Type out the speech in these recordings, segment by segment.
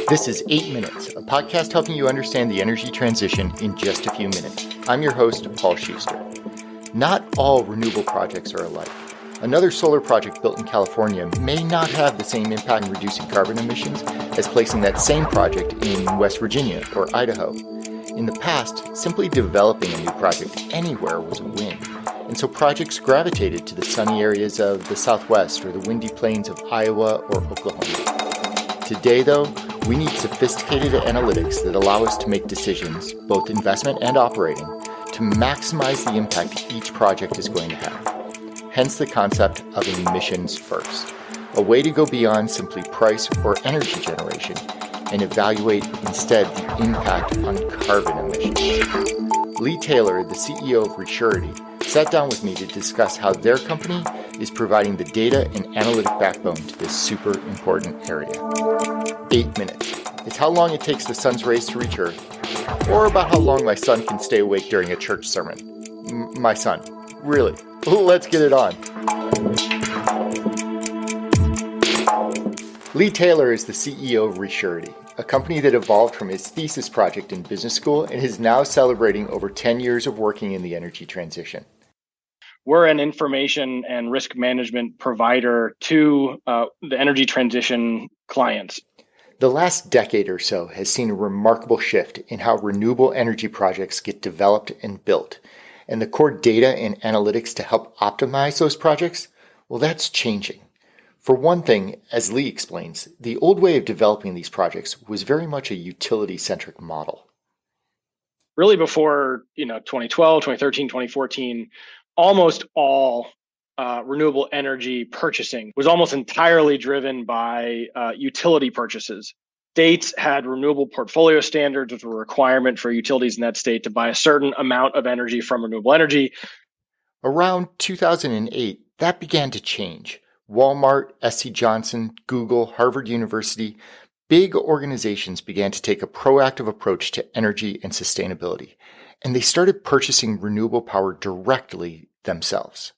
This is 8 Minutes, a podcast helping you understand the energy transition in just a few minutes. I'm your host, Paul Schuster. Not all renewable projects are alike. Another solar project built in California may not have the same impact in reducing carbon emissions as placing that same project in West Virginia or Idaho. In the past, simply developing a new project anywhere was a win, and so projects gravitated to the sunny areas of the Southwest or the windy plains of Iowa or Oklahoma. Today, though, we need sophisticated analytics that allow us to make decisions, both investment and operating, to maximize the impact each project is going to have. Hence the concept of emissions first, a way to go beyond simply price or energy generation and evaluate instead the impact on carbon emissions. Lee Taylor, the CEO of REsurety, sat down with me to discuss how their company is providing the data and analytic backbone to this super important area. 8 minutes. It's how long it takes the sun's rays to reach Earth, or about how long my son can stay awake during a church sermon. My son. Really. Let's get it on. Lee Taylor is the CEO of REsurety, a company that evolved from his thesis project in business school and is now celebrating over 10 years of working in the energy transition. We're an information and risk management provider to the energy transition clients. The last decade or so has seen a remarkable shift in how renewable energy projects get developed and built. And the core data and analytics to help optimize those projects, well, that's changing. For one thing, as Lee explains, the old way of developing these projects was very much a utility-centric model. Really before 2012, 2013, 2014, almost all renewable energy purchasing was almost entirely driven by utility purchases. States had renewable portfolio standards, which were a requirement for utilities in that state to buy a certain amount of energy from renewable energy. Around 2008, that began to change. Walmart, SC Johnson, Google, Harvard University, big organizations began to take a proactive approach to energy and sustainability, and they started purchasing renewable power directly themselves.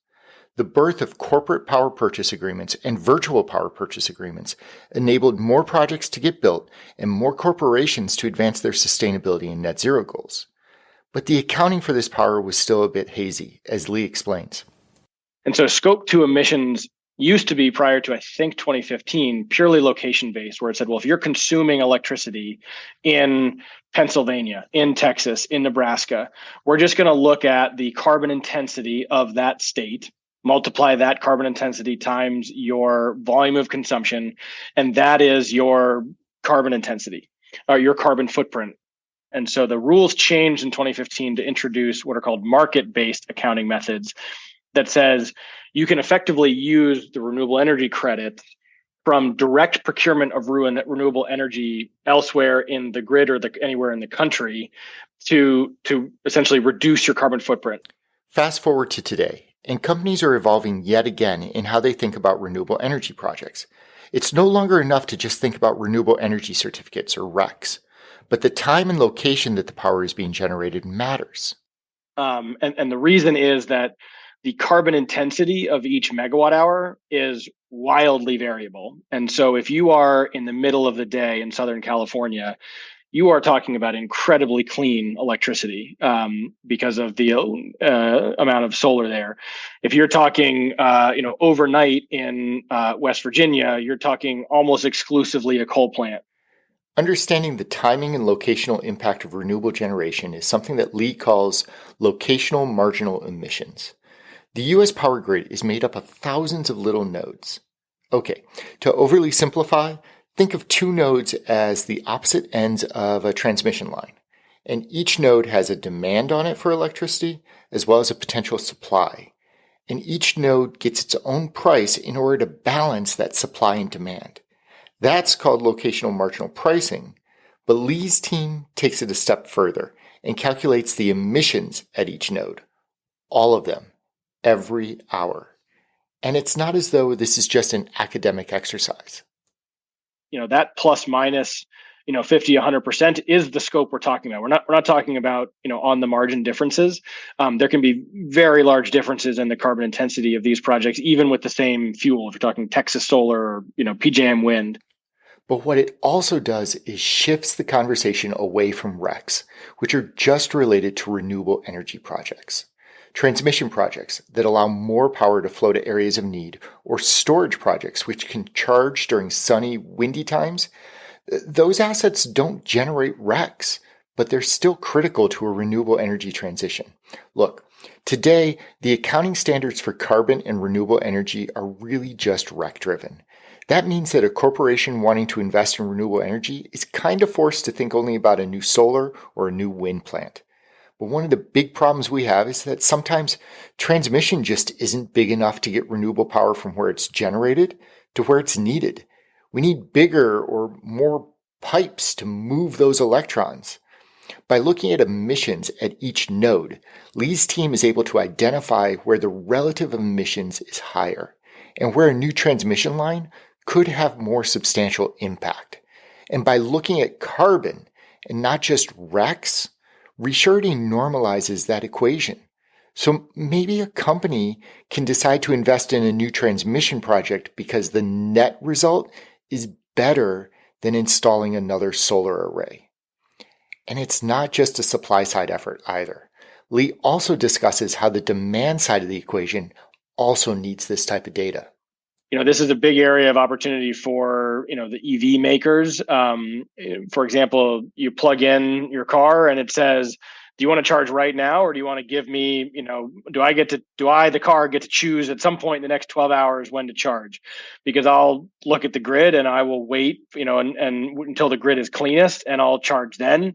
The birth of corporate power purchase agreements and virtual power purchase agreements enabled more projects to get built and more corporations to advance their sustainability and net zero goals. But the accounting for this power was still a bit hazy, as Lee explains. And so Scope 2 emissions used to be, prior to, I think, 2015, purely location-based, where it said, well, if you're consuming electricity in Pennsylvania, in Texas, in Nebraska, we're just going to look at the carbon intensity of that state, multiply that carbon intensity times your volume of consumption, and that is your carbon intensity, or your carbon footprint. And so the rules changed in 2015 to introduce what are called market-based accounting methods that says you can effectively use the renewable energy credit from direct procurement of renewable energy elsewhere in the grid or anywhere in the country to essentially reduce your carbon footprint. Fast forward to today, and companies are evolving yet again in how they think about renewable energy projects. It's no longer enough to just think about renewable energy certificates or RECs, but the time and location that the power is being generated matters. And the reason is that the carbon intensity of each megawatt hour is wildly variable. And so if you are in the middle of the day in Southern California, you are talking about incredibly clean electricity because of the amount of solar there. If you're talking, overnight in West Virginia, you're talking almost exclusively a coal plant. Understanding the timing and locational impact of renewable generation is something that Lee calls locational marginal emissions. The U.S. power grid is made up of thousands of little nodes. Okay, to overly simplify, think of two nodes as the opposite ends of a transmission line, and each node has a demand on it for electricity as well as a potential supply, and each node gets its own price in order to balance that supply and demand. That's called locational marginal pricing, but Lee's team takes it a step further and calculates the emissions at each node, all of them, every hour. And it's not as though this is just an academic exercise. That plus minus 50, 100% is the scope we're talking about. We're not talking about, on the margin differences. There can be very large differences in the carbon intensity of these projects, even with the same fuel, if you're talking Texas solar or, PJM wind. But what it also does is shifts the conversation away from RECs, which are just related to renewable energy projects. Transmission projects that allow more power to flow to areas of need, or storage projects which can charge during sunny, windy times, those assets don't generate RECs, but they're still critical to a renewable energy transition. Look, today, the accounting standards for carbon and renewable energy are really just REC driven. That means that a corporation wanting to invest in renewable energy is kind of forced to think only about a new solar or a new wind plant. But one of the big problems we have is that sometimes transmission just isn't big enough to get renewable power from where it's generated to where it's needed. We need bigger or more pipes to move those electrons. By looking at emissions at each node, Lee's team is able to identify where the relative emissions is higher and where a new transmission line could have more substantial impact. And by looking at carbon and not just RECs, REsurety normalizes that equation. So maybe a company can decide to invest in a new transmission project because the net result is better than installing another solar array. And it's not just a supply side effort either. Lee also discusses how the demand side of the equation also needs this type of data. This is a big area of opportunity for, the EV makers. For example, you plug in your car and it says, do you want to charge right now? Or do you want to give me, the car get to choose at some point in the next 12 hours when to charge? Because I'll look at the grid and I will wait, and until the grid is cleanest and I'll charge then.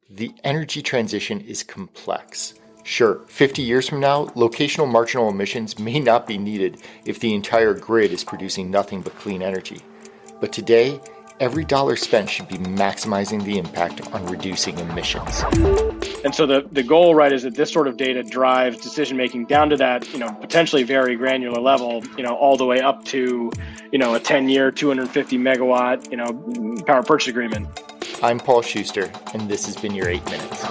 The energy transition is complex. Sure, 50 years from now, locational marginal emissions may not be needed if the entire grid is producing nothing but clean energy. But today, every dollar spent should be maximizing the impact on reducing emissions. And so the goal, right, is that this sort of data drives decision-making down to that, potentially very granular level, all the way up to, a 10-year, 250 megawatt, power purchase agreement. I'm Paul Schuster, and this has been your 8 Minutes.